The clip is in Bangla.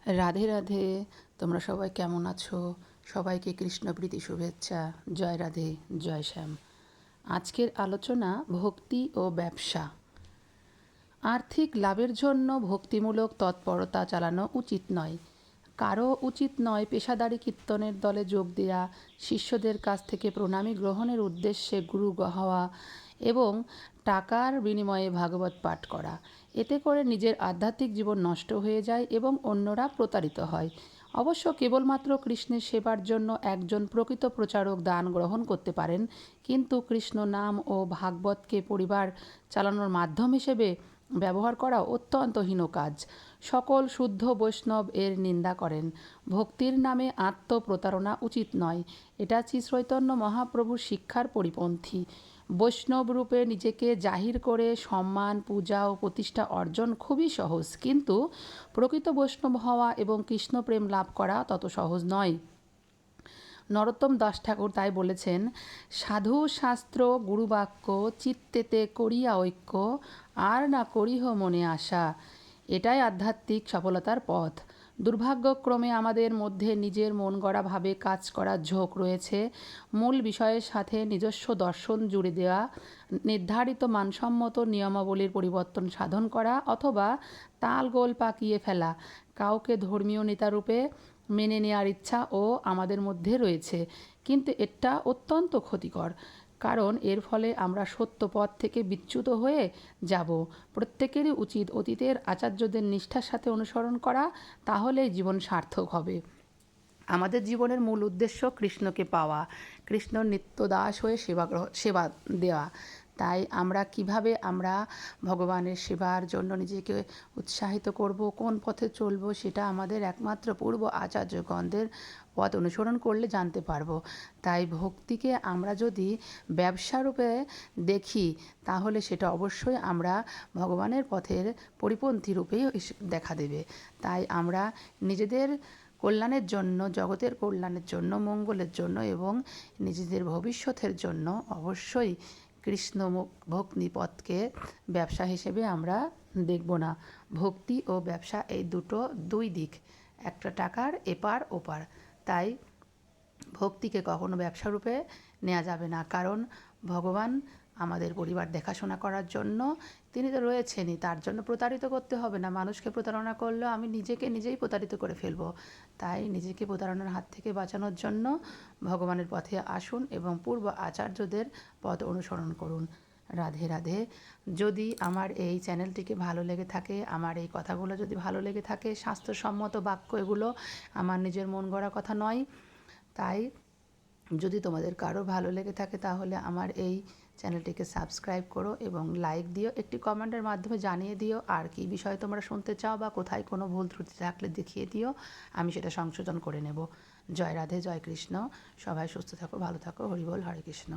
রাধে রাধে। তোমরা সবাই কেমন আছো? সবাইকে কৃষ্ণপ্রীতি শুভেচ্ছা। জয় রাধে, জয় শ্যাম। আজকের আলোচনা ভক্তি ও ব্যবসা। আর্থিক লাভের জন্য ভক্তিমূলক তৎপরতা চালানো উচিত নয়। কারও উচিত নয় পেশাদারি কীর্তনের দলে যোগ দেওয়া, শিষ্যদের কাছ থেকে প্রণামী গ্রহণের উদ্দেশ্যে গুরু হওয়া এবং টাকার বিনিময়ে ভাগবত পাঠ করা। এতে করে নিজের আধ্যাত্মিক জীবন নষ্ট হয়ে যায় এবং অন্যরা প্রতারিত হয়। অবশ্য কেবলমাত্র কৃষ্ণের সেবার জন্য একজন প্রকৃত প্রচারক দান গ্রহণ করতে পারেন, কিন্তু কৃষ্ণ নাম ও ভাগবতকে পরিবার চালানোর মাধ্যম হিসেবে ব্যবহার করা অত্যন্ত হীন কাজ। সকল শুদ্ধ বৈষ্ণব এর নিন্দা করেন। ভক্তির নামে আত্মপ্রতারণা উচিত নয়। এটা শ্রীচৈতন্য মহাপ্রভুর শিক্ষার পরিপন্থী। বৈষ্ণব রূপে নিজেকে জাহির করে সম্মান, পূজা ও প্রতিষ্ঠা অর্জন খুবই সহজ, কিন্তু প্রকৃত বৈষ্ণব হওয়া এবং কৃষ্ণপ্রেম লাভ করা তত সহজ নয়। নরোত্তম দাস ঠাকুর তাই বলেছেন, সাধু শাস্ত্র গুরুবাক্য চিত্তেতে করিয়া ঐক্য, আর না করিহ মনে আশা। এটাই আধ্যাত্মিক সফলতার পথ। দুর্ভাগ্যক্রমে আমাদের মধ্যে নিজের মন গড়া ভাবে কাজ করার ঝোঁক রয়েছে। মূল বিষয়ের সাথে নিজস্ব দর্শন জুড়ে দেওয়া, নির্ধারিত মানসম্মত নিয়মাবলীর পরিবর্তন সাধন করা অথবা তালগোল পাকিয়ে ফেলা, কাউকে ধর্মীয় নেতারূপে মেনে নেওয়ার ইচ্ছাও আমাদের মধ্যে রয়েছে, কিন্তু এটা অত্যন্ত ক্ষতিকর। কারণ এর ফলে আমরা সত্য পথ থেকে বিচ্যুত হয়ে যাব। প্রত্যেকেরই উচিত অতীতের আচার্যদের নিষ্ঠার সাথে অনুসরণ করা, তাহলেই জীবন সার্থক হবে। আমাদের জীবনের মূল উদ্দেশ্য কৃষ্ণকে পাওয়া, কৃষ্ণর নিত্যদাস হয়ে সেবা দেওয়া। তাই কিভাবে আমরা ভগবানের সেবার জন্য নিজেকে উৎসাহিত করব, কোন পথে চলব, সেটা আমাদের একমাত্র পূর্ব আচার্যগণদের পথ অনুসরণ করলে জানতে পারবো। তাই ভক্তিকে আমরা যদি ব্যবসারূপে দেখি, তাহলে সেটা অবশ্যই আমরা ভগবানের পথের পরিপন্থী রূপেই দেখা দেবে। তাই আমরা নিজেদের কল্যাণের জন্য, জগতের কল্যাণের জন্য, মঙ্গলের জন্য এবং নিজেদের ভবিষ্যতের জন্য অবশ্যই কৃষ্ণ ভক্তি পথকে ব্যবসা হিসেবে আমরা দেখব না। ভক্তি ও ব্যবসা এই দুই দিক, একটা টাকার এপার ওপার। তাই ভক্তিকে কখনো ব্যবসারূপে নেওয়া যাবে না। কারণ ভগবান আমাদের পরিবার দেখাশোনা করার জন্য তিনি তো রয়েছেনই, তার জন্য প্রতারিত করতে হবে না। মানুষকে প্রতারণা করলেও আমি নিজেই প্রতারিত করে ফেলবো। তাই নিজেকে প্রতারণার হাত থেকে বাঁচানোর জন্য ভগবানের পথে আসুন এবং পূর্ব আচার্যদের পথ অনুসরণ করুন। রাধে রাধে। যদি আমার এই চ্যানেলটিকে ভালো লেগে থাকে, আমার এই কথাগুলো যদি ভালো লেগে থাকে, স্বাস্থ্যসম্মত বাক্য, এগুলো আমার নিজের মন গড়া কথা নয়। তাই যদি তোমাদের কারো ভালো লেগে থাকে, তাহলে আমার এই চ্যানেলটিকে সাবস্ক্রাইব করো এবং লাইক দিও। একটি কমেন্টের মাধ্যমে জানিয়ে দিও আর কি বিষয়ে তোমরা শুনতে চাও বা কোথায় কোনো ভুল ত্রুটি থাকলে দেখিয়ে দিও, আমি সেটা সংশোধন করে নেব। জয় রাধে, জয় কৃষ্ণ। সবাই সুস্থ থাকো, ভালো থাকো। হরি বল, হরে কৃষ্ণ।